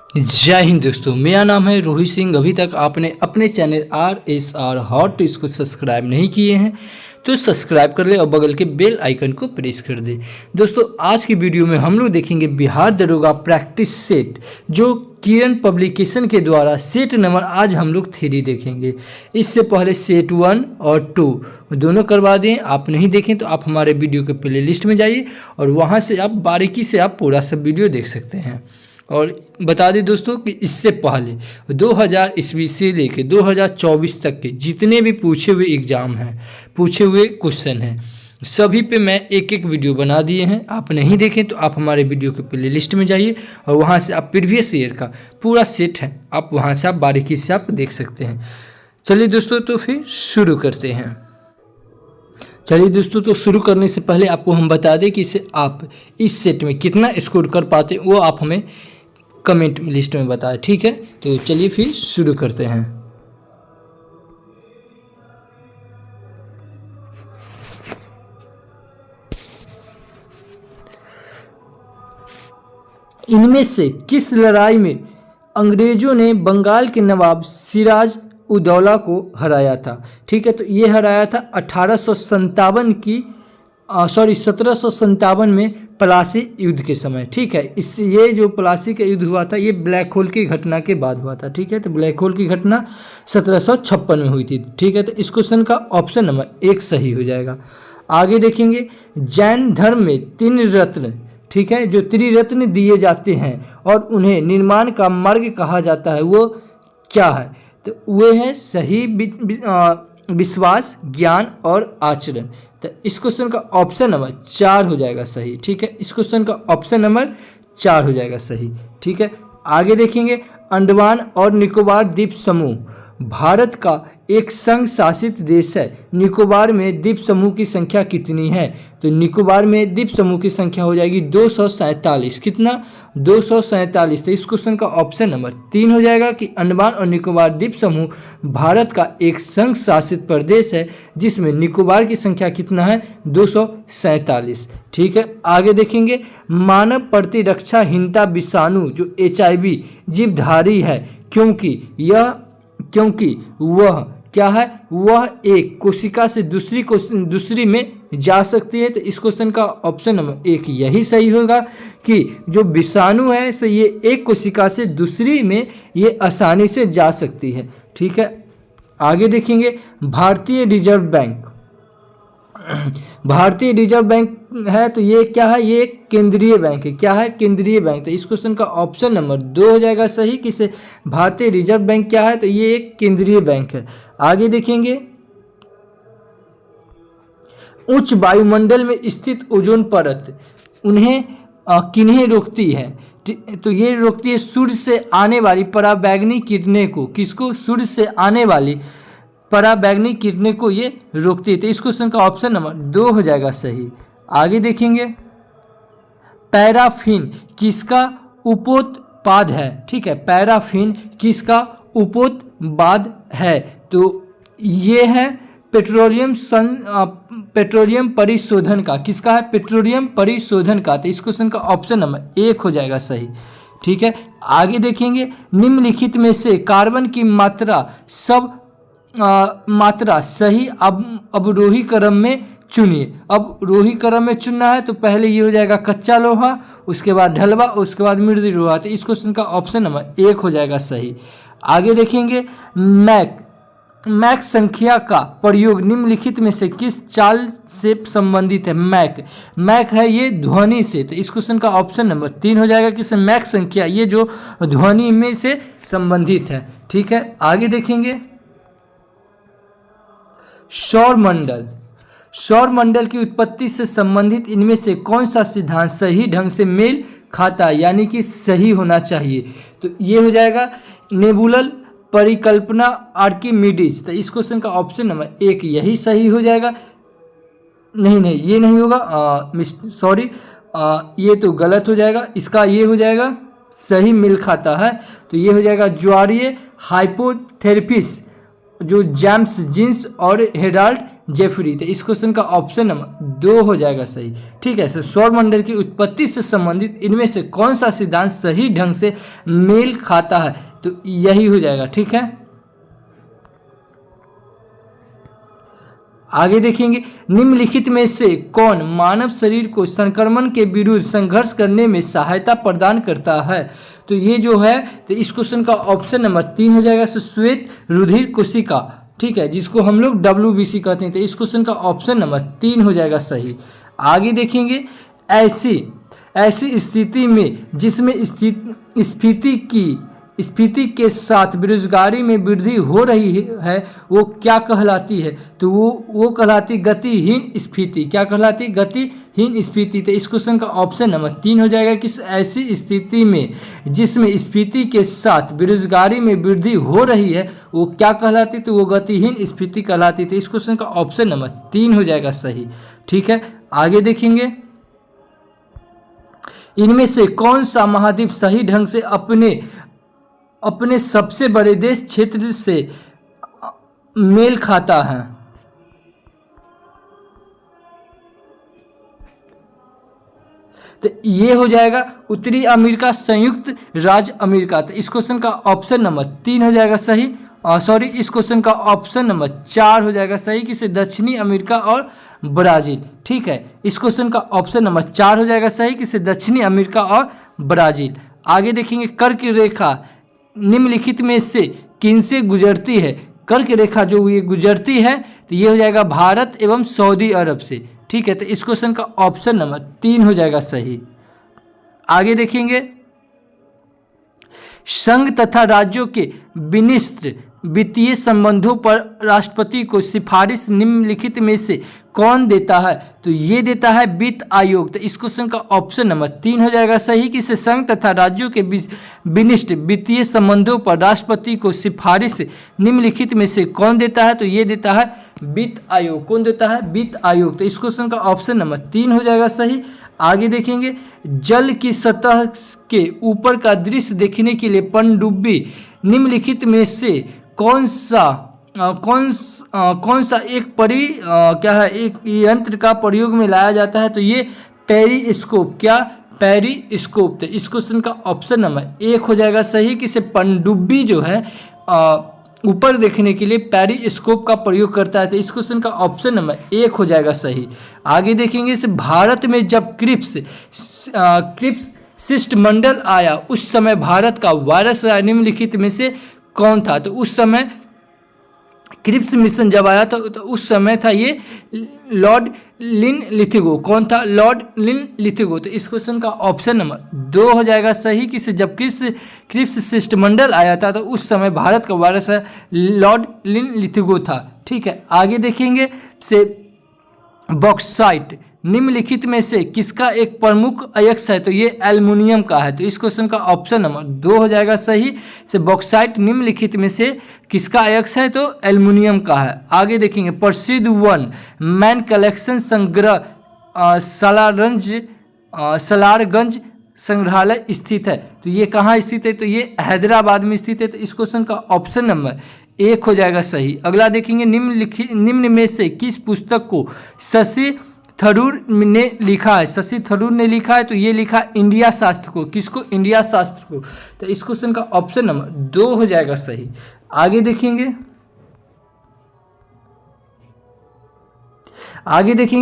जय हिंद दोस्तों, मेरा नाम है रोहित सिंह। अभी तक आपने अपने चैनल RSR हॉट इसको सब्सक्राइब नहीं किए हैं तो सब्सक्राइब कर ले और बगल के बेल आइकन को प्रेस कर दे। दोस्तों, आज की वीडियो में हम लोग देखेंगे बिहार दरोगा प्रैक्टिस सेट, जो किरण पब्लिकेशन के द्वारा सेट नंबर आज हम लोग 3 देखेंगे। इससे पहले सेट 1 और 2 दोनों करवा दें। आप नहीं देखें तो आप हमारे वीडियो के प्ले लिस्ट में जाइए और वहाँ से आप बारीकी से आप पूरा सब वीडियो देख सकते हैं। और बता दें दोस्तों कि इससे पहले 2000 ईस्वी से लेकर 2024 तक के जितने भी पूछे हुए एग्ज़ाम हैं, पूछे हुए क्वेश्चन हैं, सभी पे मैं एक एक वीडियो बना दिए हैं। आप नहीं देखें तो आप हमारे वीडियो के प्ले लिस्ट में जाइए और वहाँ से आप प्रीवियस ईयर का पूरा सेट है, आप वहाँ से आप बारीकी से आप देख सकते हैं। चलिए दोस्तों, तो फिर शुरू करते हैं। चलिए दोस्तों, तो शुरू करने से पहले आपको हम बता दें कि इसे आप इस सेट में कितना स्कोर कर पाते हैं वो आप हमें कमेंट लिस्ट में बताएं, ठीक है। तो चलिए फिर शुरू करते हैं। इनमें से किस लड़ाई में अंग्रेजों ने बंगाल के नवाब सिराज उदौला को हराया था? ठीक है, तो ये हराया था 1757 में प्लासी युद्ध के समय। ठीक है, इस ये जो प्लासी का युद्ध हुआ था ये ब्लैक होल की घटना के बाद हुआ था। ठीक है, तो ब्लैक होल की घटना 1756 में हुई थी। ठीक है, तो इस क्वेश्चन का ऑप्शन नंबर 1 सही हो जाएगा। आगे देखेंगे, जैन धर्म में 3 रत्न, ठीक है, जो त्रिरत्न दिए जाते हैं और उन्हें निर्माण का मार्ग कहा जाता है, वो क्या है? तो वे है सही विश्वास, ज्ञान और आचरण। तो इस क्वेश्चन का ऑप्शन नंबर 4 हो जाएगा सही। ठीक है, इस क्वेश्चन का ऑप्शन नंबर 4 हो जाएगा सही। ठीक है, आगे देखेंगे, अंडमान और निकोबार द्वीप समूह भारत का एक संघ शासित देश है। निकोबार में द्वीप समूह की संख्या कितनी है? तो निकोबार में द्वीप समूह की संख्या हो जाएगी 247। कितना? 247। तो इस क्वेश्चन का ऑप्शन नंबर 3 हो जाएगा कि अंडमान और निकोबार द्वीप समूह भारत का एक संघ शासित प्रदेश है जिसमें निकोबार की संख्या कितना है? 247। ठीक है, आगे देखेंगे, मानव प्रतिरक्षाहीनता विषाणु जो HIV जीवधारी है क्योंकि वह क्या है? वह एक कोशिका से दूसरी में जा सकती है। तो इस क्वेश्चन का ऑप्शन नंबर 1 यही सही होगा कि जो विषाणु है सो ये एक कोशिका से दूसरी में ये आसानी से जा सकती है। ठीक है, आगे देखेंगे, भारतीय रिजर्व बैंक है, तो ये क्या है? ये केंद्रीय बैंक है। क्या है? केंद्रीय बैंक। तो इस क्वेश्चन का ऑप्शन नंबर 2 हो जाएगा सही कि से भारतीय रिजर्व बैंक क्या है? तो ये एक केंद्रीय बैंक है। आगे देखेंगे, उच्च वायुमंडल में स्थित ओजोन परत उन्हें किन्हें रोकती है? तो ये रोकती है सूर्य से आने वाली पराबैंगनी किरणें को। किसको? सूर्य से आने वाली पराबैंगनी किरणें को ये रोकती है। तो इस क्वेश्चन का ऑप्शन नंबर 2 हो जाएगा सही। आगे देखेंगे, पैराफिन किसका उपोत्पाद है? ठीक है, पैराफिन किसका उपोत्पाद है? तो ये है पेट्रोलियम परिशोधन का। किसका है? पेट्रोलियम परिशोधन का। तो इस क्वेश्चन का ऑप्शन नंबर 1 हो जाएगा सही। ठीक है, आगे देखेंगे, निम्नलिखित में से कार्बन की मात्रा सही अवरोही क्रम में चुनिए। अब रोही क्रम में चुनना है तो पहले ये हो जाएगा कच्चा लोहा, उसके बाद ढलवा, उसके बाद मृद लोहा। तो इस क्वेश्चन का ऑप्शन नंबर 1 हो जाएगा सही। आगे देखेंगे, मैक संख्या का प्रयोग निम्नलिखित में से किस चाल से संबंधित है? मैक है ये ध्वनि से। तो इस क्वेश्चन का ऑप्शन नंबर 3 हो जाएगा कि मैक संख्या ये जो ध्वनि में से संबंधित है। ठीक है, आगे देखेंगे, सौर मंडल की उत्पत्ति से संबंधित इनमें से कौन सा सिद्धांत सही ढंग से मेल खाता है, यानी कि सही होना चाहिए? तो ये हो जाएगा नेबुलर परिकल्पना आर्किमिडीज। तो इस क्वेश्चन का ऑप्शन नंबर 1 यही सही हो जाएगा। नहीं ये नहीं होगा, सॉरी, ये तो गलत हो जाएगा। इसका ये हो जाएगा सही मेल खाता है। तो ये हो जाएगा ज्वारीय हाइपोथेरेपिस जो जेम्स जीन्स और हेराल्ड जेफरी। तो इस क्वेश्चन का ऑप्शन नंबर 2 हो जाएगा सही। ठीक है, सौरमंडल की उत्पत्ति से संबंधित इनमें से कौन सा सिद्धांत सही ढंग से मेल खाता है? तो यही हो जाएगा। ठीक है, आगे देखेंगे, निम्नलिखित में से कौन मानव शरीर को संक्रमण के विरुद्ध संघर्ष करने में सहायता प्रदान करता है? तो ये जो है, तो इस क्वेश्चन का ऑप्शन नंबर 3 हो जाएगा, श्वेत रुधिर कोशिका। ठीक है, जिसको हम लोग WBC कहते हैं। तो इस क्वेश्चन का ऑप्शन नंबर 3 हो जाएगा सही। आगे देखेंगे, ऐसी स्थिति में जिसमें स्फीति के साथ बेरोजगारी में वृद्धि हो रही है, वो क्या कहलाती है? तो वो कहलाती गतिहीन स्फीति। क्या कहलाती? गतिहीन स्फीति। तो इस क्वेश्चन का ऑप्शन नंबर 3 हो जाएगा कि ऐसी स्थिति में जिसमें स्फीति के साथ बेरोजगारी में वृद्धि हो रही है, वो क्या कहलाती? तो वो गतिहीन स्फीति कहलाती। तो इस क्वेश्चन का ऑप्शन नंबर 3 हो जाएगा सही। ठीक है, आगे देखेंगे, इनमें से कौन सा महाद्वीप सही ढंग से अपने सबसे बड़े देश क्षेत्र से मेल खाता है? तो ये हो जाएगा उत्तरी अमेरिका, संयुक्त राज्य अमेरिका। तो इस क्वेश्चन का ऑप्शन नंबर 3 हो जाएगा सही। इस क्वेश्चन का ऑप्शन नंबर 4 हो जाएगा सही, किसे? दक्षिणी अमेरिका और ब्राजील। ठीक है, इस क्वेश्चन का ऑप्शन नंबर 4 हो जाएगा सही, किसे? दक्षिणी अमेरिका और ब्राजील। आगे देखेंगे, कर्क रेखा निम्नलिखित में से किनसे गुजरती है? कर्क रेखा जो ये गुजरती है, तो ये हो जाएगा भारत एवं सऊदी अरब से। ठीक है, तो इस क्वेश्चन का ऑप्शन नंबर 3 हो जाएगा सही। आगे देखेंगे, संघ तथा राज्यों के विनिष्ठ वित्तीय संबंधों पर राष्ट्रपति को सिफारिश निम्नलिखित में से कौन देता है? तो ये देता है वित्त आयोग। तो इस क्वेश्चन का ऑप्शन नंबर 3 हो जाएगा सही, कि संघ तथा राज्यों के विनिष्ठ वित्तीय संबंधों पर राष्ट्रपति को सिफारिश निम्नलिखित में से कौन देता है? तो ये देता है वित्त आयोग। कौन देता है? वित्त आयोग। तो इस क्वेश्चन का ऑप्शन नंबर 3 हो जाएगा सही। आगे देखेंगे, जल की सतह के ऊपर का दृश्य देखने के लिए पनडुब्बी निम्नलिखित में से कौन सा एक यंत्र का प्रयोग में लाया जाता है? तो ये पेरिस्कोप। क्या? पेरिस्कोप। तो इस क्वेश्चन का ऑप्शन नंबर 1 हो जाएगा सही, कि से पनडुब्बी जो है ऊपर देखने के लिए पेरिस्कोप का प्रयोग करता है। तो इस क्वेश्चन का ऑप्शन नंबर 1 हो जाएगा सही। आगे देखेंगे, इसे भारत में जब क्रिप्स शिष्टमंडल आया, उस समय भारत का वायसराय निम्नलिखित में से कौन था? तो उस समय क्रिप्स मिशन जब आया था, तो उस समय था ये लॉर्ड लिनलिथिगो। कौन था? लॉर्ड लिनलिथिगो। तो इस क्वेश्चन का ऑप्शन नंबर 2 हो जाएगा सही, कि जब क्रिप्स शिष्टमंडल आया था, तो उस समय भारत का वायसराय लॉर्ड लिनलिथिगो था। ठीक है, आगे देखेंगे, से बॉक्साइट निम्नलिखित में से किसका एक प्रमुख अयस्क है? तो ये एल्युमिनियम का है। तो इस क्वेश्चन का ऑप्शन नंबर 2 हो जाएगा सही, से बॉक्साइट निम्नलिखित में से किसका अयस्क है? तो एल्युमिनियम का है। आगे देखेंगे, प्रसिद्ध वन मैन कलेक्शन संग्रह सलारगंज संग्रहालय स्थित है। तो ये कहाँ स्थित है? तो ये हैदराबाद में स्थित है। तो इस क्वेश्चन का ऑप्शन नंबर 1 हो जाएगा सही। अगला देखेंगे, निम्न में से किस पुस्तक को शशि थरूर ने लिखा है? शशि थरूर ने लिखा है, तो ये लिखा इंडिया शास्त्र को। किसको? इंडिया शास्त्र को। तो इस क्वेश्चन का ऑप्शन नंबर 2 हो जाएगा सही। आगे देखेंगे,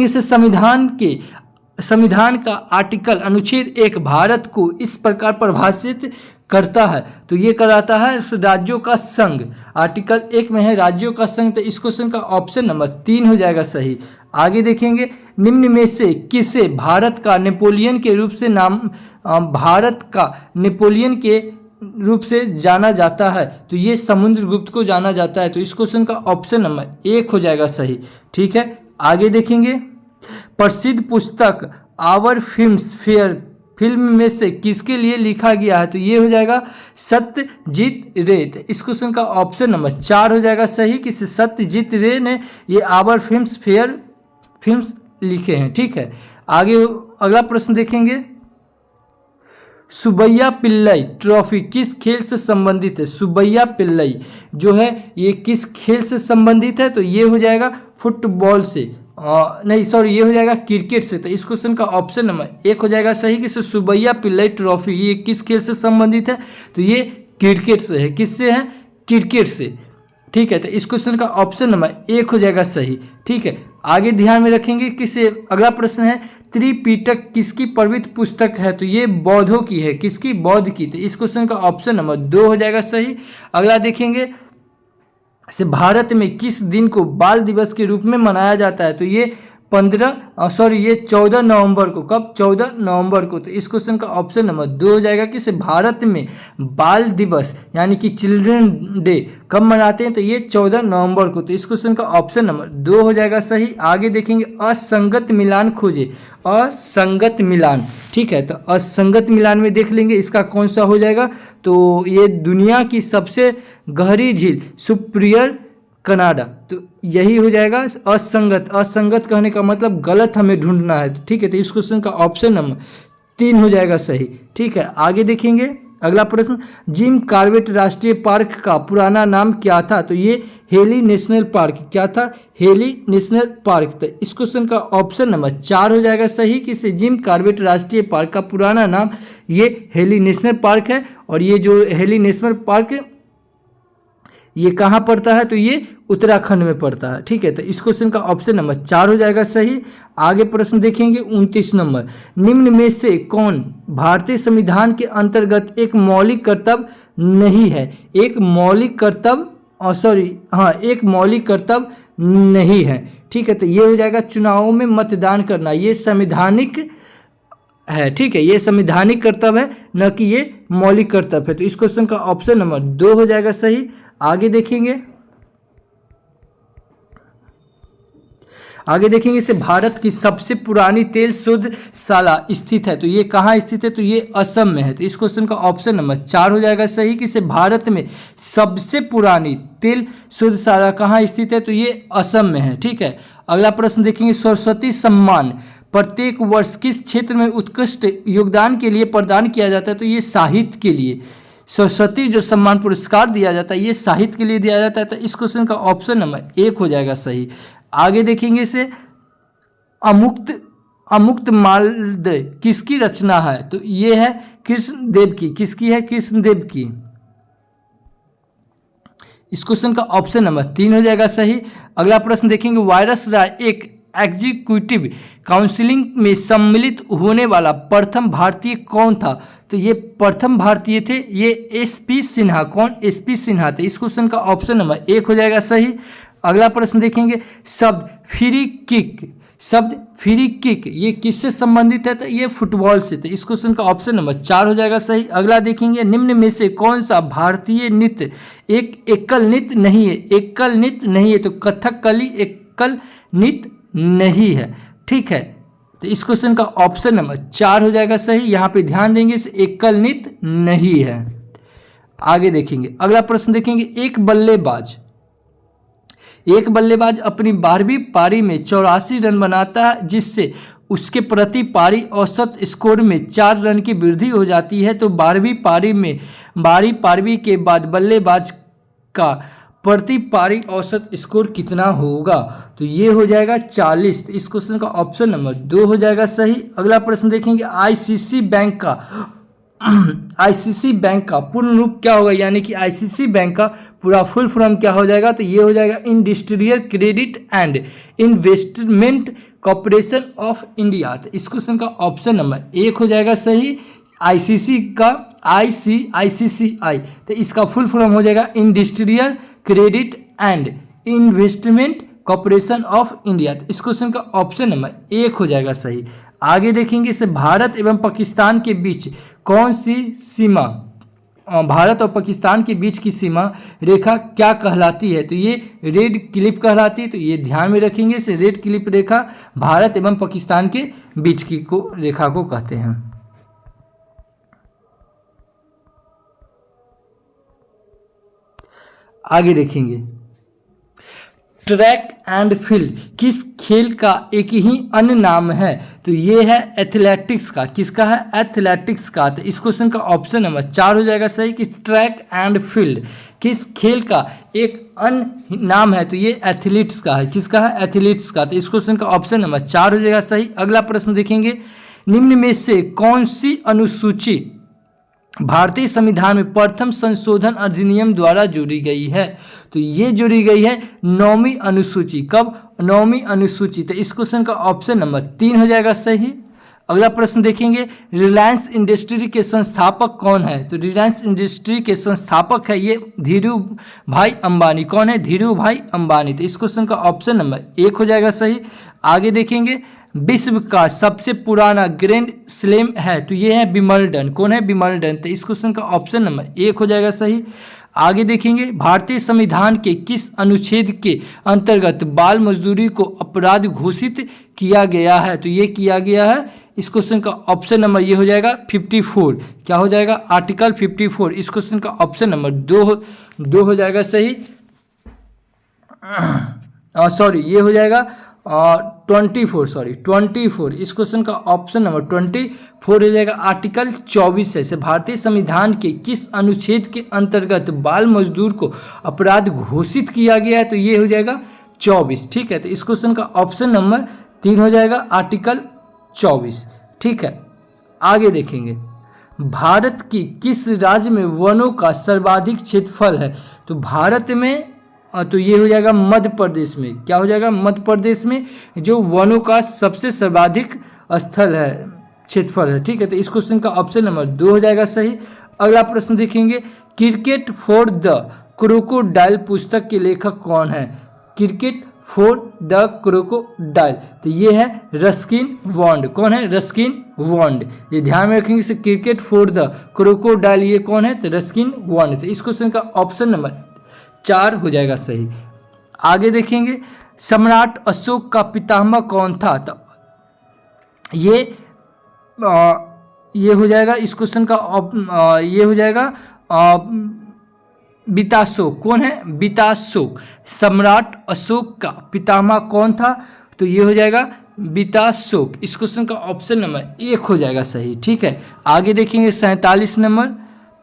इसे संविधान का आर्टिकल अनुच्छेद 1 भारत को इस प्रकार परिभाषित करता है। तो ये कराता है राज्यों का संघ। आर्टिकल 1 में है राज्यों का संघ। तो इस क्वेश्चन का ऑप्शन नंबर 3 हो जाएगा सही। आगे देखेंगे, निम्न में से किसे भारत का नेपोलियन के रूप से जाना जाता है? तो ये समुद्रगुप्त को जाना जाता है। तो इस क्वेश्चन का ऑप्शन नंबर 1 हो जाएगा सही। ठीक है, आगे देखेंगे, प्रसिद्ध पुस्तक आवर फिल्म में से किसके लिए लिखा गया है? तो ये हो जाएगा सत्यजीत रे। तो इस क्वेश्चन का ऑप्शन नंबर 4 हो जाएगा सही, कि सत्यजीत रे ने ये आवर फिल्म्स लिखे हैं। ठीक है, आगे अगला प्रश्न देखेंगे, सुब्बैया पिल्लई ट्रॉफी किस खेल से संबंधित है? सुब्बैया पिल्लई जो है ये किस खेल से संबंधित है? तो ये हो जाएगा फुटबॉल से, नहीं सॉरी, ये हो जाएगा क्रिकेट से। तो इस क्वेश्चन का ऑप्शन नंबर 1 हो जाएगा सही कि सुब्बैया पिल्लई ट्रॉफी ये किस खेल से संबंधित है, तो ये क्रिकेट से है। किससे है? क्रिकेट से। ठीक है, तो इस क्वेश्चन का ऑप्शन नंबर 1 हो जाएगा सही। ठीक है, आगे ध्यान में रखेंगे किसे। अगला प्रश्न है त्रिपिटक किसकी पवित्र पुस्तक है, तो ये बौद्धों की है। किसकी? बौद्ध की। तो इस क्वेश्चन का ऑप्शन नंबर 2 हो जाएगा सही। अगला देखेंगे से भारत में किस दिन को बाल दिवस के रूप में मनाया जाता है, तो ये 14 नवंबर को। कब? 14 नवंबर को। तो इस क्वेश्चन का ऑप्शन नंबर 2 हो जाएगा कि से भारत में बाल दिवस यानी कि चिल्ड्रन डे कब मनाते हैं, तो ये 14 नवंबर को। तो इस क्वेश्चन का ऑप्शन नंबर 2 हो जाएगा सही। आगे देखेंगे असंगत मिलान खोजे, असंगत मिलान। ठीक है, तो असंगत मिलान में देख लेंगे इसका कौन सा हो जाएगा, तो ये दुनिया की सबसे गहरी झील सुपिरियर कनाडा, तो यही हो जाएगा असंगत। असंगत कहने का मतलब गलत हमें ढूंढना है। तो ठीक है, तो इस क्वेश्चन का ऑप्शन नंबर 3 हो जाएगा सही। ठीक है, आगे देखेंगे अगला प्रश्न, जिम कॉर्बेट राष्ट्रीय पार्क का पुराना नाम क्या था, तो ये हेली नेशनल पार्क। क्या था? Heli national park. तो इस क्वेश्चन का ऑप्शन नंबर 4 हो जाएगा सही कि से जिम कॉर्बेट राष्ट्रीय पार्क का पुराना नाम ये हेली नेशनल पार्क है। और ये जो हेली नेशनल पार्क ये कहाँ पड़ता है, तो ये उत्तराखंड में पड़ता है। ठीक है, तो इस क्वेश्चन का ऑप्शन नंबर 4 हो जाएगा सही। आगे प्रश्न देखेंगे 29 नंबर, निम्न में से कौन भारतीय संविधान के अंतर्गत एक मौलिक कर्तव्य नहीं है। एक मौलिक कर्तव्य एक मौलिक कर्तव्य नहीं है। ठीक है, तो ये हो जाएगा चुनावों में मतदान करना, ये संवैधानिक है। ठीक है, ये संवैधानिक कर्तव्य है, न कि ये मौलिक कर्तव्य है। तो इस क्वेश्चन का ऑप्शन नंबर 2 हो जाएगा सही। आगे देखेंगे इसे भारत की सबसे पुरानी तेल शोधशाला स्थित है, तो ये कहाँ स्थित है, तो ये असम में है। तो इस क्वेश्चन का ऑप्शन नंबर 4 हो जाएगा सही कि इसे भारत में सबसे पुरानी तेल शोधशाला कहाँ स्थित है, तो ये असम में है। ठीक है, अगला प्रश्न देखेंगे सरस्वती सम्मान प्रत्येक वर्ष किस क्षेत्र में उत्कृष्ट योगदान के लिए प्रदान किया जाता है, तो ये साहित्य के लिए। सरस्वती जो सम्मान पुरस्कार दिया जाता है ये साहित्य के लिए दिया जाता है। तो इस क्वेश्चन का ऑप्शन नंबर 1 हो जाएगा सही। आगे देखेंगे इसे अमुक्त मालदय किसकी रचना है, तो ये है कृष्णदेव की। किसकी है? कृष्णदेव की। इस क्वेश्चन का ऑप्शन नंबर 3 हो जाएगा सही। अगला प्रश्न देखेंगे वायरस राय एक एग्जीक्यूटिव काउंसिलिंग में सम्मिलित होने वाला प्रथम भारतीय कौन था, तो ये प्रथम भारतीय थे ये एसपी सिन्हा। कौन? एसपी सिन्हा थे। इस क्वेश्चन का ऑप्शन नंबर 1 हो जाएगा सही। अगला प्रश्न देखेंगे शब्द फ्री किक ये किससे संबंधित है, तो ये फुटबॉल से। तो इस क्वेश्चन का ऑप्शन नंबर 4 हो जाएगा सही। अगला देखेंगे निम्न में से कौन सा भारतीय नृत्य एक एकल नृत्य नहीं है। एकल नृत्य नहीं है, तो कथकली एकल नृत्य नहीं है। ठीक है, तो इस क्वेश्चन का ऑप्शन नंबर 4 हो जाएगा सही। यहाँ पे ध्यान देंगे इसे एकल नृत्य नहीं है। आगे देखेंगे अगला प्रश्न देखेंगे एक बल्लेबाज अपनी 12वीं पारी में 84 रन बनाता है जिससे उसके प्रति पारी औसत स्कोर में 4 रन की वृद्धि हो जाती है, तो 12वीं पारी के बाद बल्लेबाज का प्रति पारी औसत स्कोर कितना होगा, तो ये हो जाएगा 40। तो इस क्वेश्चन का ऑप्शन नंबर 2 हो जाएगा सही। अगला प्रश्न देखेंगे आईसीसी बैंक का पूर्ण रूप क्या होगा, यानी कि आईसीसी बैंक का पूरा फुल फॉर्म क्या हो जाएगा, तो ये हो जाएगा industrial credit and investment corporation of India. तो इस क्वेश्चन का ऑप्शन नंबर 1 हो जाएगा सही। आईसीसी का आईसीसीआई, तो इसका फुल फॉर्म हो जाएगा industrial credit and investment corporation of India. तो इस क्वेश्चन का ऑप्शन नंबर 1 हो जाएगा सही। आगे देखेंगे इसे भारत एवं पाकिस्तान के बीच कौन सी सीमा, भारत और पाकिस्तान के बीच की सीमा रेखा क्या कहलाती है, तो ये रेड क्लिप कहलाती है। तो ये ध्यान में रखेंगे, इसे रेड क्लिप रेखा भारत एवं पाकिस्तान के बीच की रेखा को कहते हैं। आगे देखेंगे ट्रैक एंड फील्ड किस खेल का एक ही अन्य नाम है? तो ये है एथलेटिक्स का। किसका है? एथलेटिक्स का। तो इस क्वेश्चन का ऑप्शन नंबर 4 हो जाएगा सही कि ट्रैक एंड फील्ड किस खेल का एक अन्य नाम है? तो ये एथलीट्स का है। किसका है? एथलीट्स का। तो इस क्वेश्चन का ऑप्शन नंबर 4 हो जाएगा सही। अगला प्रश्न देखेंगे, निम्न में से कौन सी अनुसूची भारतीय संविधान में प्रथम संशोधन अधिनियम द्वारा जोड़ी गई है? तो ये जोड़ी गई है 9वीं अनुसूची। कब? 9वीं अनुसूची। तो इस क्वेश्चन का ऑप्शन नंबर 3 हो जाएगा सही। अगला प्रश्न देखेंगे, रिलायंस इंडस्ट्री के संस्थापक कौन है? तो रिलायंस इंडस्ट्री के संस्थापक है ये धीरू भाई अंबानी। कौन है? धीरू भाई अंबानी। तो इस क्वेश्चन का ऑप्शन नंबर 1 हो जाएगा सही। आगे देखेंगे, विश्व का सबसे पुराना ग्रैंड स्लैम है? तो ये है विंबलडन। कौन है? विंबलडन। तो इस क्वेश्चन का ऑप्शन नंबर 1 हो जाएगा सही। आगे देखेंगे, भारतीय संविधान के किस अनुच्छेद के अंतर्गत बाल मजदूरी को अपराध घोषित किया गया है? तो ये किया गया है, इस क्वेश्चन का ऑप्शन नंबर ये हो जाएगा 54। क्या हो जाएगा? आर्टिकल 54। इस क्वेश्चन का ऑप्शन नंबर 2 हो जाएगा सही। सॉरी, ये हो जाएगा 24। इस क्वेश्चन का ऑप्शन नंबर 24 हो जाएगा। आर्टिकल 24 से भारतीय संविधान के किस अनुच्छेद के अंतर्गत बाल मजदूर को अपराध घोषित किया गया है? तो ये हो जाएगा 24। ठीक है, तो इस क्वेश्चन का ऑप्शन नंबर 3 हो जाएगा, आर्टिकल 24। ठीक है, आगे देखेंगे, भारत की किस राज्य में वनों का सर्वाधिक क्षेत्रफल है? तो भारत में तो ये हो जाएगा मध्य प्रदेश में। क्या हो जाएगा? मध्य प्रदेश में जो वनों का सबसे सर्वाधिक स्थल है, क्षेत्रफल है। ठीक है, तो इस क्वेश्चन का ऑप्शन नंबर 2 हो जाएगा सही। अगला प्रश्न देखेंगे, क्रिकेट फॉर द क्रोकोडाइल पुस्तक के लेखक कौन है? क्रिकेट फॉर द क्रोकोडाइल, तो ये है रस्किन बॉन्ड। कौन है? Ruskin bond. ये ध्यान में रखेंगे, क्रिकेट फॉर द क्रोकोडाइल ये कौन है? तो रस्किन बॉन्ड। तो इस क्वेश्चन का ऑप्शन नंबर 4 हो जाएगा सही। आगे देखेंगे, सम्राट अशोक का पितामह कौन था? तो ये हो जाएगा, इस क्वेश्चन का ये हो जाएगा बीताशोक। कौन है? बीताशोक। सम्राट अशोक का पितामह कौन था? तो ये हो जाएगा बीताशोक। इस क्वेश्चन का ऑप्शन नंबर 1 हो जाएगा सही। ठीक है, आगे देखेंगे 47 नंबर,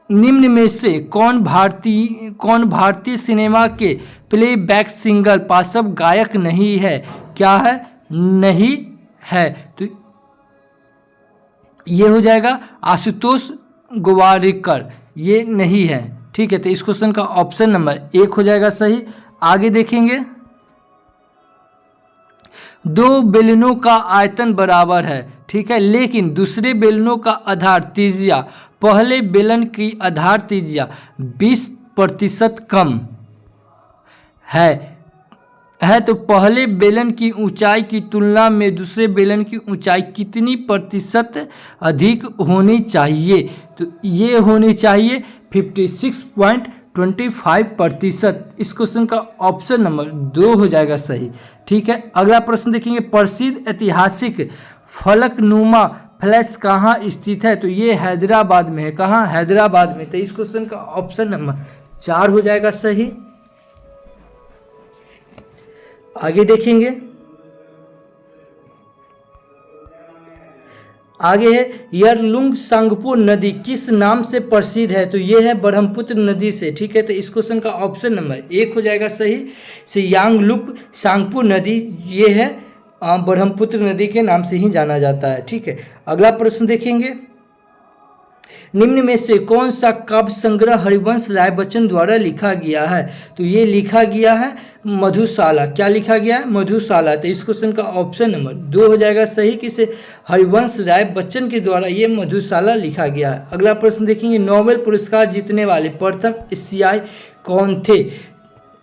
निम्न में से कौन भारतीय सिनेमा के प्लेबैक सिंगर पार्श्व गायक नहीं है? क्या है? नहीं है। तो ये हो जाएगा आशुतोष गोवारिकर, ये नहीं है। ठीक है, तो इस क्वेश्चन का ऑप्शन नंबर 1 हो जाएगा सही। आगे देखेंगे, 2 बेलनों का आयतन बराबर है, ठीक है, लेकिन दूसरे बेलनों का आधार त्रिज्या पहले बेलन की आधार त्रिज्या 20% कम है तो पहले बेलन की ऊंचाई की तुलना में दूसरे बेलन की ऊंचाई कितनी प्रतिशत अधिक होनी चाहिए? तो ये होनी चाहिए 56.25%। इस क्वेश्चन का ऑप्शन नंबर 2 हो जाएगा सही। ठीक है, अगला प्रश्न देखेंगे, प्रसिद्ध ऐतिहासिक फलकनुमा फ्लैश कहाँ स्थित है? तो ये हैदराबाद में है। कहाँ? हैदराबाद में। तो इस क्वेश्चन का ऑप्शन नंबर 4 हो जाएगा सही। आगे देखेंगे, आगे है यरलुंग सांगपो नदी किस नाम से प्रसिद्ध है? तो ये है ब्रह्मपुत्र नदी से। ठीक है, तो इस क्वेश्चन का ऑप्शन नंबर 1 हो जाएगा सही। सियांगलुप सांगपो नदी ये है ब्रह्मपुत्र नदी के नाम से ही जाना जाता है। ठीक है, अगला प्रश्न देखेंगे, निम्न में से कौन सा काव्य संग्रह हरिवंश राय बच्चन द्वारा लिखा गया है? तो ये लिखा गया है मधुशाला। क्या लिखा गया है? मधुशाला। तो इस क्वेश्चन का ऑप्शन नंबर 2 हो जाएगा सही कि से हरिवंश राय बच्चन के द्वारा ये मधुशाला लिखा गया है। अगला प्रश्न देखेंगे, नोबेल पुरस्कार जीतने वाले प्रथम एशियाई कौन थे?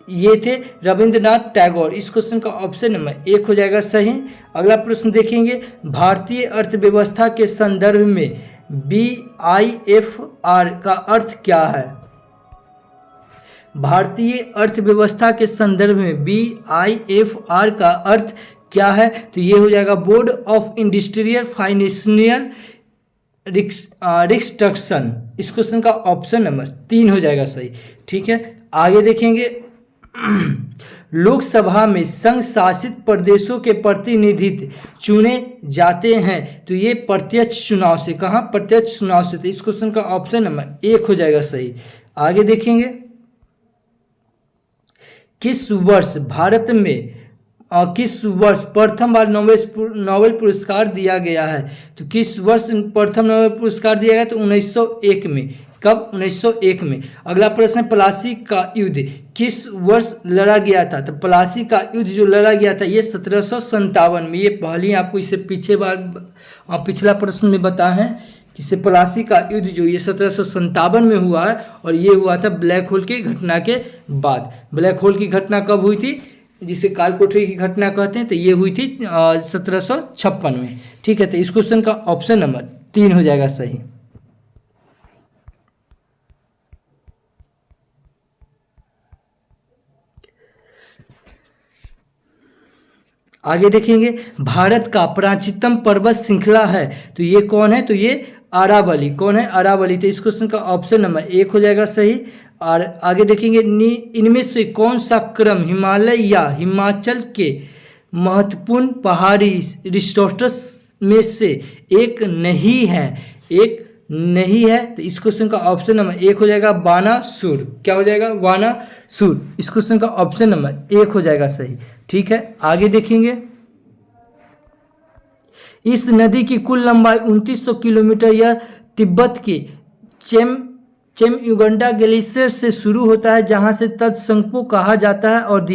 ये थे रविंद्रनाथ टैगोर। इस क्वेश्चन का ऑप्शन नंबर 1 हो जाएगा सही। अगला प्रश्न देखेंगे, भारतीय अर्थव्यवस्था के संदर्भ में BIFR का अर्थ क्या है? भारतीय अर्थव्यवस्था के संदर्भ में BIFR का अर्थ क्या है? तो ये हो जाएगा board of industrial financial restriction. इस क्वेश्चन का ऑप्शन नंबर 3 हो जाएगा सही। ठीक है, आगे देखेंगे, लोकसभा में संघ शासित प्रदेशों के प्रतिनिधि चुने जाते हैं, तो ये प्रत्यक्ष चुनाव से, कहाँ, प्रत्यक्ष चुनाव से। तो इस क्वेश्चन का ऑप्शन नंबर 1 हो जाएगा सही। आगे देखेंगे, किस वर्ष भारत में किस वर्ष प्रथम बार नोबेल पुरस्कार दिया गया है? तो किस वर्ष प्रथम नोबेल पुरस्कार दिया गया? तो 1901 में। कब? 1901 में। अगला प्रश्न है, प्लासी का युद्ध किस वर्ष लड़ा गया था? तो प्लासी का युद्ध जो लड़ा गया था ये 1757 में। ये पहले आपको इससे पिछला प्रश्न में बताया है कि से प्लासी का युद्ध जो ये 1757 में हुआ है, और ये हुआ था ब्लैक होल की घटना के बाद। ब्लैक होल की घटना कब हुई थी, जिसे काल कोठरी की घटना कहते हैं, तो ये हुई थी 1756 में। ठीक है, तो इस क्वेश्चन का ऑप्शन नंबर 3 हो जाएगा सही। आगे देखेंगे, भारत का प्राचीनतम पर्वत श्रृंखला है, तो ये कौन है? तो ये अरावली। कौन है? अरावली। तो इस क्वेश्चन का ऑप्शन नंबर 1 हो जाएगा सही। और आगे देखेंगे, इनमें से कौन सा क्रम हिमालय या हिमाचल के महत्वपूर्ण पहाड़ी रिसोर्ट्स में से एक नहीं है? एक नहीं है, तो इस क्वेश्चन का ऑप्शन नंबर 1 हो जाएगा बानासुर। क्या हो जाएगा? बानासुर। इस क्वेश्चन का ऑप्शन नंबर 1 हो जाएगा सही। ठीक है, आगे देखेंगे, इस नदी की कुल लंबाई 2900 किलोमीटर या तिब्बत के चेमयुगंडा ग्लेशियर से शुरू होता है, जहां से तत्संगपो कहा जाता है, और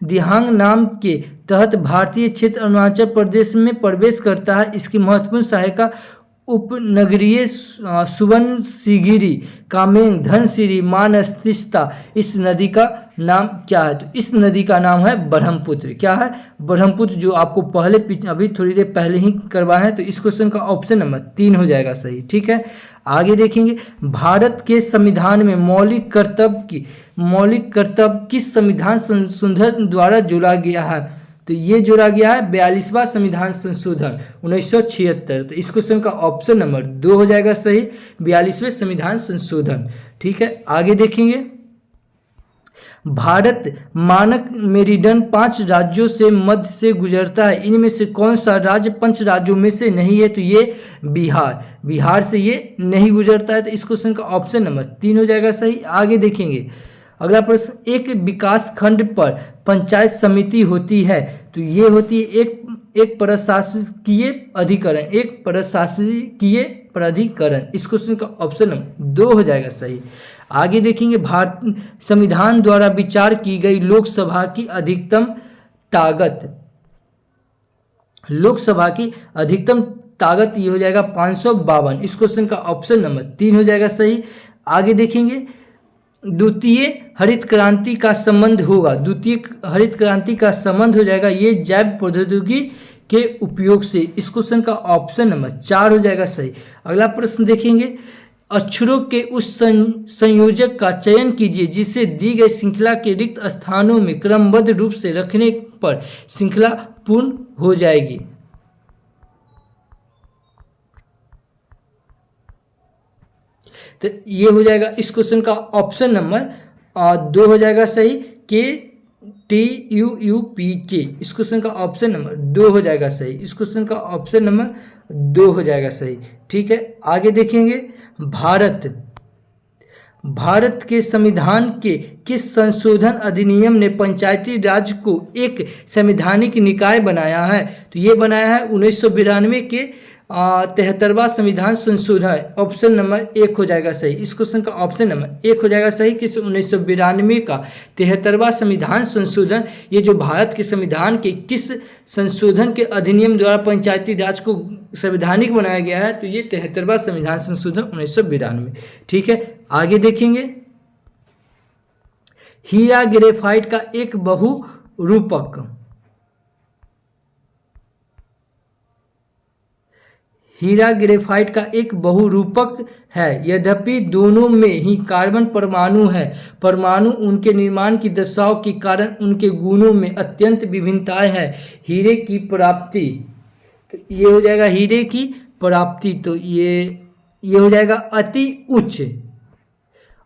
दिहांग नाम के तहत भारतीय क्षेत्र अरुणाचल प्रदेश में प्रवेश करता है। इसकी महत्वपूर्ण सहायका उपनगरीय सुबनसिरी, कामेंग, धनसिरी, मानसतिस्ता। इस नदी का नाम क्या है? तो इस नदी का नाम है ब्रह्मपुत्र। क्या है? ब्रह्मपुत्र, जो आपको अभी थोड़ी देर पहले ही करवाया है। तो इस क्वेश्चन का ऑप्शन नंबर 3 हो जाएगा सही। ठीक है, आगे देखेंगे, भारत के संविधान में मौलिक कर्तव्य किस संविधान संशोधन द्वारा जोड़ा गया है? तो ये जोड़ा गया है 42वां संविधान संशोधन 1976। तो इस क्वेश्चन का ऑप्शन नंबर 2 हो जाएगा सही, 42वें संविधान संशोधन। ठीक है, आगे देखेंगे, भारत मानक मेरिडियन 5 राज्यों से मध्य से गुजरता है, इनमें से कौन सा राज्य 5 राज्यों में से नहीं है? तो ये बिहार से ये नहीं गुजरता है। तो इस क्वेश्चन का ऑप्शन नंबर 3 हो जाएगा सही। आगे देखेंगे, अगला प्रश्न, एक विकास खंड पर पंचायत समिति होती है, तो ये होती है एक प्रशासकीय प्राधिकरण। इस क्वेश्चन का ऑप्शन नंबर 2 हो जाएगा सही। आगे देखेंगे, भारत संविधान द्वारा विचार की गई लोकसभा की अधिकतम ताकत ये हो जाएगा 552। इस क्वेश्चन का ऑप्शन नंबर 3 हो जाएगा सही। आगे देखेंगे, द्वितीय हरित क्रांति का संबंध हो जाएगा ये जैव प्रौद्योगिकी के उपयोग से। इस क्वेश्चन का ऑप्शन नंबर 4 हो जाएगा सही। अगला प्रश्न देखेंगे, अक्षरों के उस संयोजक का चयन कीजिए जिसे दी गई श्रृंखला के रिक्त स्थानों में क्रमबद्ध रूप से रखने पर श्रृंखला पूर्ण हो जाएगी। तो ये हो जाएगा इस क्वेश्चन का ऑप्शन नंबर 2 हो जाएगा सही, KTUUPK। इस क्वेश्चन का ऑप्शन नंबर 2 हो जाएगा सही। इस क्वेश्चन का ऑप्शन नंबर 2 हो जाएगा सही। ठीक है, आगे देखेंगे, भारत के संविधान के किस संशोधन अधिनियम ने पंचायती राज को एक संवैधानिक निकाय बनाया है? तो ये बनाया है 1992 के 73वां संविधान संशोधन। ऑप्शन नंबर 1 हो जाएगा सही। इस क्वेश्चन का ऑप्शन नंबर 1 हो जाएगा सही कि 1992 का 73वां संविधान संशोधन, ये जो भारत के संविधान के किस संशोधन के अधिनियम द्वारा पंचायती राज को संवैधानिक बनाया गया है? तो ये 73वां संविधान संशोधन 1992। ठीक है, आगे देखेंगे, हीरा ग्रेफाइट का एक बहुरूपक है, यद्यपि दोनों में ही कार्बन परमाणु है। परमाणु उनके निर्माण की दशाओं के कारण उनके गुणों में अत्यंत विभिन्नताएं हैं। हीरे की प्राप्ति, तो ये हो जाएगा हीरे की प्राप्ति, तो ये हो जाएगा अति उच्च।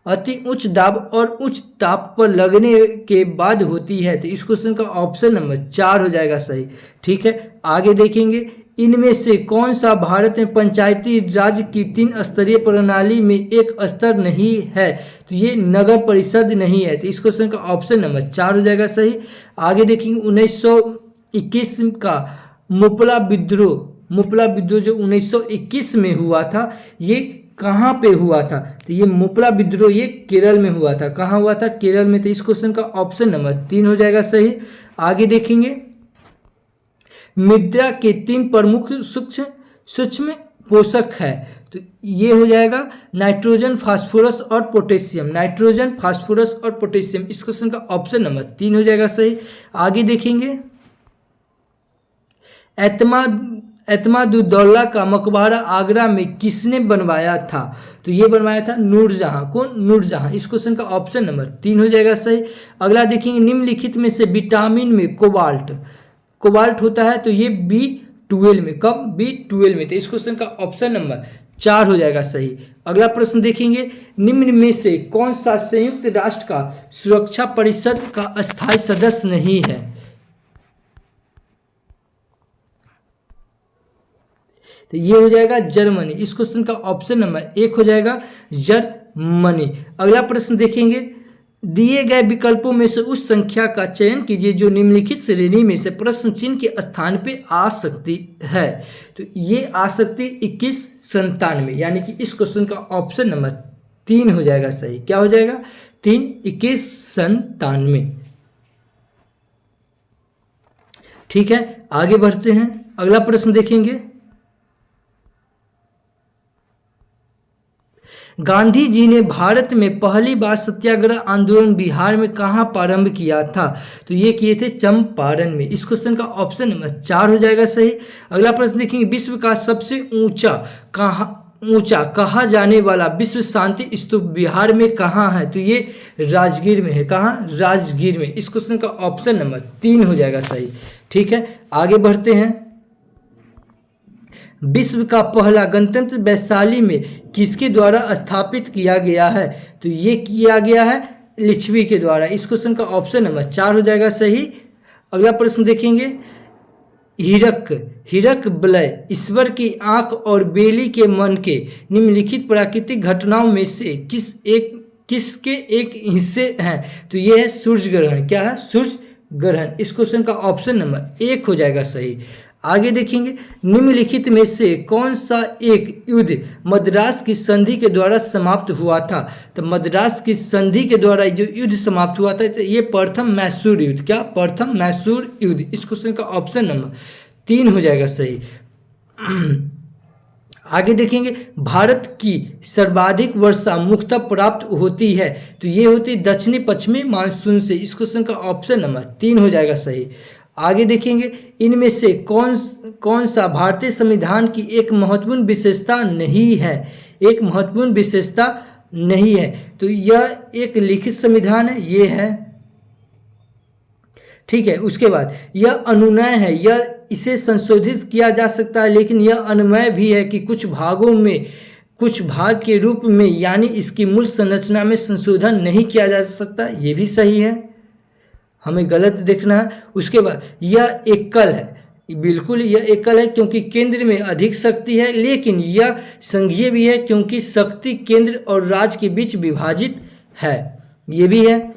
अति उच्च दाब और उच्च ताप पर लगने के बाद होती है। तो इस क्वेश्चन का ऑप्शन नंबर 4 हो जाएगा सही। ठीक है, आगे देखेंगे, इनमें से कौन सा भारत में पंचायती राज की 3 स्तरीय प्रणाली में एक स्तर नहीं है? तो ये नगर परिषद नहीं है। तो इस क्वेश्चन का ऑप्शन नंबर 4 हो जाएगा सही। आगे देखेंगे 1921 का मुपला विद्रोह जो 1921 में हुआ था, ये कहाँ पे हुआ था? तो ये मुपला विद्रोह ये केरल में हुआ था। कहाँ हुआ था? केरल में। तो इस क्वेश्चन का ऑप्शन नंबर 3 हो जाएगा सही। आगे देखेंगे, मृदा के 3 प्रमुख सूक्ष्म पोषक है। तो ये हो जाएगा नाइट्रोजन, फास्फोरस और पोटेशियम। नाइट्रोजन, फास्फोरस और पोटेशियम। इस क्वेश्चन का ऑप्शन नंबर 3 हो जाएगा सही। आगे देखेंगे, एतमादुद्दौला का मकबरा आगरा में किसने बनवाया था? तो ये बनवाया था नूरजहां। कौन? नूरजहां। इस क्वेश्चन का ऑप्शन नंबर 3 हो जाएगा सही। अगला देखेंगे, निम्नलिखित में से विटामिन में कोबाल्ट होता है, तो ये B12 में। कब? B12 में। तो इस क्वेश्चन का ऑप्शन नंबर 4 हो जाएगा सही। अगला प्रश्न देखेंगे, निम्न में से कौन सा संयुक्त राष्ट्र का सुरक्षा परिषद का अस्थायी सदस्य नहीं है? तो ये हो जाएगा जर्मनी। इस क्वेश्चन का ऑप्शन नंबर 1 हो जाएगा जर्मनी। अगला प्रश्न देखेंगे, दिए गए विकल्पों में से उस संख्या का चयन कीजिए जो निम्नलिखित श्रेणी में से प्रश्न चिन्ह के स्थान पे आ सकती है। तो ये आ सकती 2197, यानी कि इस क्वेश्चन का ऑप्शन नंबर 3 हो जाएगा सही। क्या हो जाएगा? 3, 2197। ठीक है, आगे बढ़ते हैं। अगला प्रश्न देखेंगे, गांधी जी ने भारत में पहली बार सत्याग्रह आंदोलन बिहार में कहाँ प्रारंभ किया था? तो ये किए थे चंपारण में। इस क्वेश्चन का ऑप्शन नंबर 4 हो जाएगा सही। अगला प्रश्न देखेंगे, विश्व का सबसे ऊंचा कहा जाने वाला विश्व शांति स्तूप बिहार में कहाँ है? तो ये राजगीर में है। कहाँ? राजगीर में। इस क्वेश्चन का ऑप्शन नंबर 3 हो जाएगा सही। ठीक है, आगे बढ़ते हैं। विश्व का पहला गणतंत्र वैशाली में किसके द्वारा स्थापित किया गया है? तो ये किया गया है लिच्छवी के द्वारा। इस क्वेश्चन का ऑप्शन नंबर 4 हो जाएगा सही। अगला प्रश्न देखेंगे, हिरक बलय ईश्वर की आंख और बेली के मन के निम्नलिखित प्राकृतिक घटनाओं में से किसके एक हिस्से हैं? तो ये है सूर्य ग्रहण। क्या है? सूर्य ग्रहण। इस क्वेश्चन का ऑप्शन नंबर 1 हो जाएगा सही। आगे देखेंगे, निम्नलिखित में से कौन सा एक युद्ध मद्रास की संधि के द्वारा समाप्त हुआ था? तो मद्रास की संधि के द्वारा जो युद्ध समाप्त हुआ था, तो ये प्रथम मैसूर युद्ध। क्या? प्रथम मैसूर युद्ध। इस क्वेश्चन का ऑप्शन नंबर 3 हो जाएगा सही। आगे देखेंगे, भारत की सर्वाधिक वर्षा मुख्यतः प्राप्त होती है, तो ये होती है दक्षिणी पश्चिमी मानसून से। इस क्वेश्चन का ऑप्शन नंबर 3 हो जाएगा सही। आगे देखेंगे, इनमें से कौन सा भारतीय संविधान की एक महत्वपूर्ण विशेषता नहीं है? एक महत्वपूर्ण विशेषता नहीं है, तो यह एक लिखित संविधान है। ये है। ठीक है, उसके बाद यह अनुनय है, यह इसे संशोधित किया जा सकता है, लेकिन यह अनुमेय भी है कि कुछ भाग के रूप में, यानी इसकी मूल संरचना में संशोधन नहीं किया जा सकता। ये भी सही है, हमें गलत देखना है। उसके बाद यह एकल है, बिल्कुल यह एकल है क्योंकि केंद्र में अधिक शक्ति है, लेकिन यह संघीय भी है क्योंकि शक्ति केंद्र और राज्य के बीच विभाजित है। ये भी है।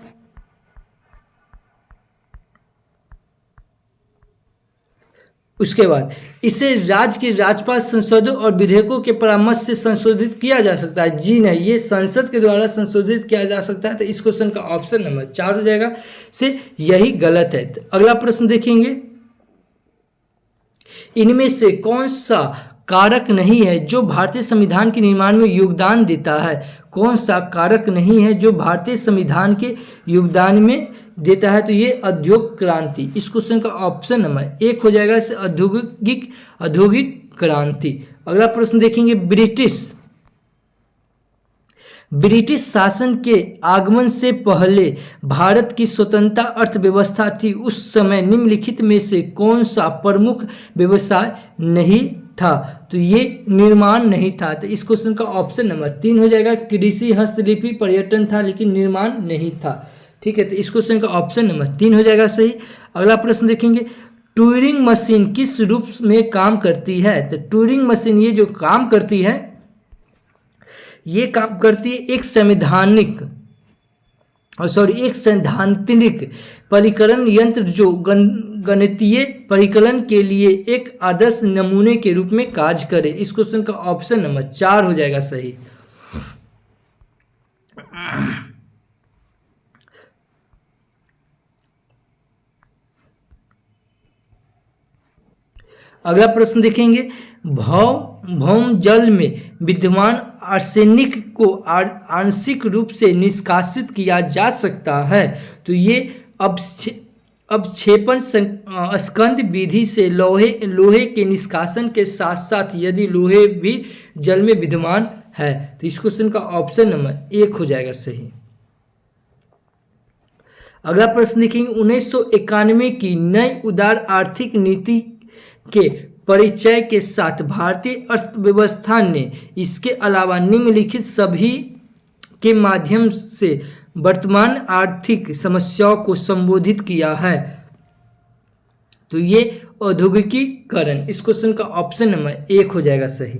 उसके बाद इसे राज्य के राज्यपाल संसदों और विधेयकों के परामर्श से संशोधित किया जा सकता है। जी नहीं, ये संसद के द्वारा संशोधित किया जा सकता है। तो इस क्वेश्चन का ऑप्शन नंबर 4 हो जाएगा से यही गलत है। तो अगला प्रश्न देखेंगे, इनमें से कौन सा कारक नहीं है जो भारतीय संविधान के निर्माण में योगदान देता है? कौन सा कारक नहीं है जो भारतीय संविधान के योगदान में देता है? तो ये औद्योगिक क्रांति। इस क्वेश्चन का ऑप्शन नंबर 1 हो जाएगा, इसे औद्योगिक क्रांति। अगला प्रश्न देखेंगे, ब्रिटिश शासन के आगमन से पहले भारत की स्वतंत्रता अर्थव्यवस्था थी। उस समय निम्नलिखित में से कौन सा प्रमुख व्यवसाय नहीं था, तो ये निर्माण नहीं था। तो इस क्वेश्चन का ऑप्शन नंबर 3 हो जाएगा। कृषि, हस्तलिपि, पर्यटन था लेकिन निर्माण नहीं था। ठीक है, तो इस क्वेश्चन का ऑप्शन नंबर 3 हो जाएगा सही। अगला प्रश्न देखेंगे, ट्यूरिंग मशीन किस रूप में काम करती है? तो ट्यूरिंग मशीन ये जो काम करती है, ये काम करती है एक एक सैद्धांतिक परिकलन यंत्र जो गणितीय परिकलन के लिए एक आदर्श नमूने के रूप में कार्य करे। इस क्वेश्चन का ऑप्शन नंबर 4 हो जाएगा सही। अगला प्रश्न देखेंगे, भौम जल में विद्यमान आर्सेनिक को आंशिक रूप से निष्कासित किया जा सकता है, तो ये अवक्षेपण स्कंद विधि से लोहे के निष्कासन के साथ साथ यदि लोहे भी जल में विद्यमान है, तो इस क्वेश्चन का ऑप्शन नंबर 1 हो जाएगा सही। अगला प्रश्न देखेंगे, 1991 की नई उदार आर्थिक नीति के परिचय के साथ भारतीय अर्थव्यवस्था ने इसके अलावा निम्नलिखित सभी के माध्यम से वर्तमान आर्थिक समस्याओं को संबोधित किया है, तो ये औद्योगिकीकरण। इस क्वेश्चन का ऑप्शन नंबर 1 हो जाएगा सही।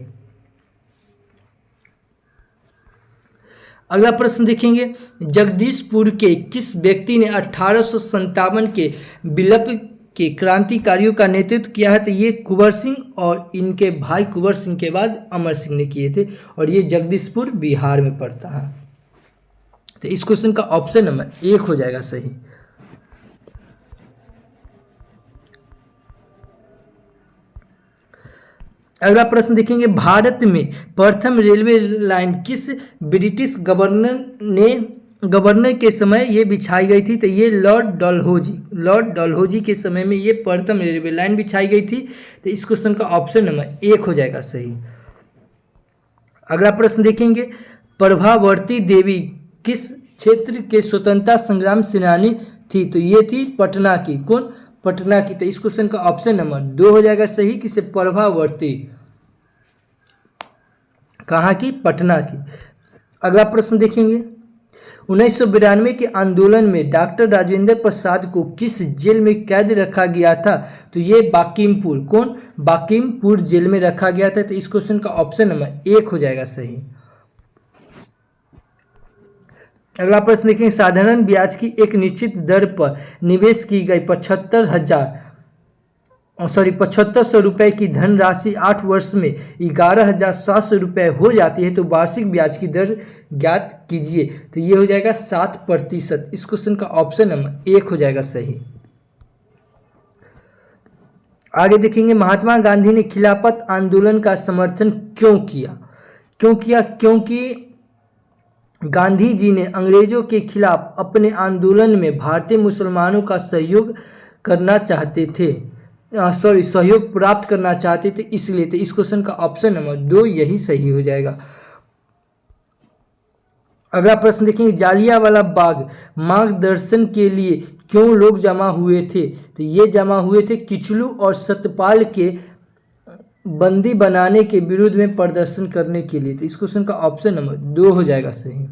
अगला प्रश्न देखेंगे, जगदीशपुर के किस व्यक्ति ने 1857 के विप्लव के क्रांतिकारियों का नेतृत्व किया है? तो ये कुंवर सिंह और इनके भाई कुंवर सिंह के बाद अमर सिंह ने किए थे, और ये जगदीशपुर बिहार में पड़ता है। तो इस क्वेश्चन का ऑप्शन नंबर 1 हो जाएगा सही। अगला प्रश्न देखेंगे, भारत में प्रथम रेलवे लाइन किस ब्रिटिश गवर्नर के समय ये बिछाई गई थी? तो ये लॉर्ड डलहौजी के समय में ये प्रथम रेलवे लाइन बिछाई गई थी। तो इस क्वेश्चन का ऑप्शन नंबर 1 हो जाएगा सही। अगला प्रश्न देखेंगे, प्रभावती देवी किस क्षेत्र के स्वतंत्रता संग्राम सेनानी थी? तो ये थी पटना की। कौन? पटना की। तो इस क्वेश्चन का ऑप्शन नंबर 2 हो जाएगा सही। किसे? प्रभावती। कहाँ की? पटना की। अगला प्रश्न देखेंगे, 1992 के आंदोलन में डॉक्टर राजेंद्र प्रसाद को किस जेल में कैद रखा गया था? तो ये बाकिमपुर। कौन? बाकिमपुर जेल में रखा गया था। तो इस क्वेश्चन का ऑप्शन नंबर 1 हो जाएगा सही। अगला प्रश्न देखेंगे, साधारण ब्याज की एक निश्चित दर पर निवेश की गई 7500 रुपये की धनराशि 8 वर्ष में 11,700 रुपये हो जाती है, तो वार्षिक ब्याज की दर ज्ञात कीजिए। तो ये हो जाएगा 7%। इस क्वेश्चन का ऑप्शन नंबर 1 हो जाएगा सही। आगे देखेंगे, महात्मा गांधी ने खिलाफत आंदोलन का समर्थन क्यों किया? क्योंकि गांधी जी ने अंग्रेजों के खिलाफ अपने आंदोलन में भारतीय मुसलमानों का सहयोग प्राप्त करना चाहते थे, इसलिए। तो इस क्वेश्चन का ऑप्शन नंबर 2 यही सही हो जाएगा। अगला प्रश्न देखेंगे, जालियांवाला बाग मार्गदर्शन के लिए क्यों लोग जमा हुए थे? तो ये जमा हुए थे किचलू और सतपाल के बंदी बनाने के विरुद्ध में प्रदर्शन करने के लिए। तो इस क्वेश्चन का ऑप्शन नंबर 2 हो जाएगा सही।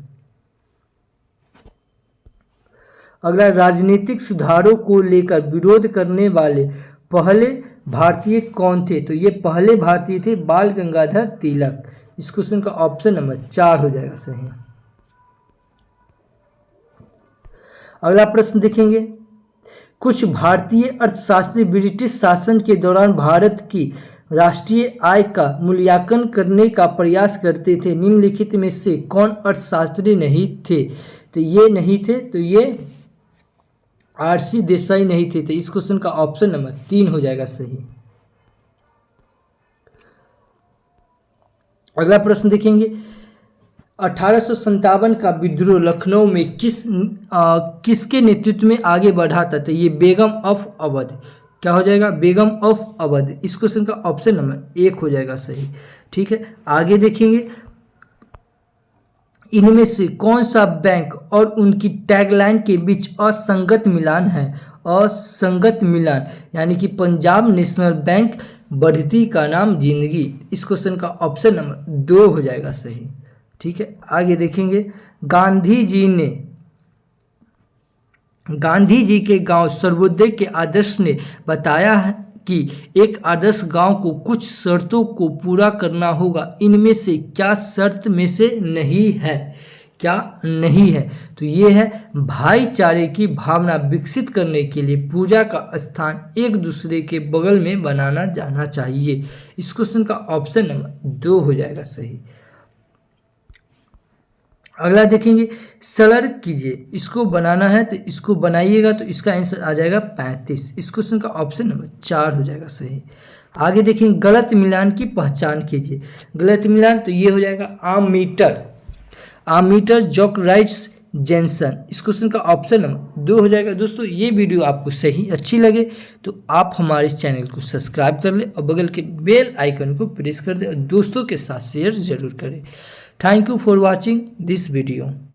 अगला, राजनीतिक सुधारों को लेकर विरोध करने वाले पहले भारतीय कौन थे? तो ये पहले भारतीय थे बाल गंगाधर तिलक। इस क्वेश्चन का ऑप्शन नंबर 4 हो जाएगा सही। अगला प्रश्न देखेंगे, कुछ भारतीय अर्थशास्त्री ब्रिटिश शासन के दौरान भारत की राष्ट्रीय आय का मूल्यांकन करने का प्रयास करते थे, निम्नलिखित में से कौन अर्थशास्त्री नहीं थे? तो ये नहीं थे, तो ये आर.सी. देसाई नहीं थे। तो इस क्वेश्चन का ऑप्शन नंबर 3 हो जाएगा सही। अगला प्रश्न देखेंगे, 1857 का विद्रोह लखनऊ में किसके नेतृत्व में आगे बढ़ा था? तो ये बेगम ऑफ अवध। क्या हो जाएगा? बेगम ऑफ अवध। इस क्वेश्चन का ऑप्शन नंबर 1 हो जाएगा सही। ठीक है, आगे देखेंगे, इनमें से कौन सा बैंक और उनकी टैगलाइन के बीच असंगत मिलान है? असंगत मिलान यानी कि पंजाब नेशनल बैंक बढ़ती का नाम जिंदगी। इस क्वेश्चन का ऑप्शन नंबर 2 हो जाएगा सही। ठीक है, आगे देखेंगे। गांधी जी के गांव सर्वोदय के आदर्श ने बताया है कि एक आदर्श गांव को कुछ शर्तों को पूरा करना होगा, इनमें से क्या शर्त में से नहीं है? क्या नहीं है? तो ये है भाईचारे की भावना विकसित करने के लिए पूजा का स्थान एक दूसरे के बगल में बनाना जाना चाहिए। इस क्वेश्चन का ऑप्शन नंबर 2 हो जाएगा सही। अगला देखेंगे, सरल कीजिए। इसको बनाना है तो इसको बनाइएगा तो इसका आंसर आ जाएगा 35। इस क्वेश्चन का ऑप्शन नंबर 4 हो जाएगा सही। आगे देखेंगे, गलत मिलान की पहचान कीजिए। गलत मिलान तो ये हो जाएगा आमीटर जोकराइट्स जेंसन। इस क्वेश्चन का ऑप्शन नंबर 2 हो जाएगा। दोस्तों ये वीडियो आपको सही अच्छी लगे तो आप हमारे इस चैनल को सब्सक्राइब कर ले और बगल के बेल आइकन को प्रेस कर दे और दोस्तों के साथ शेयर जरूर करें। Thank you for watching this video.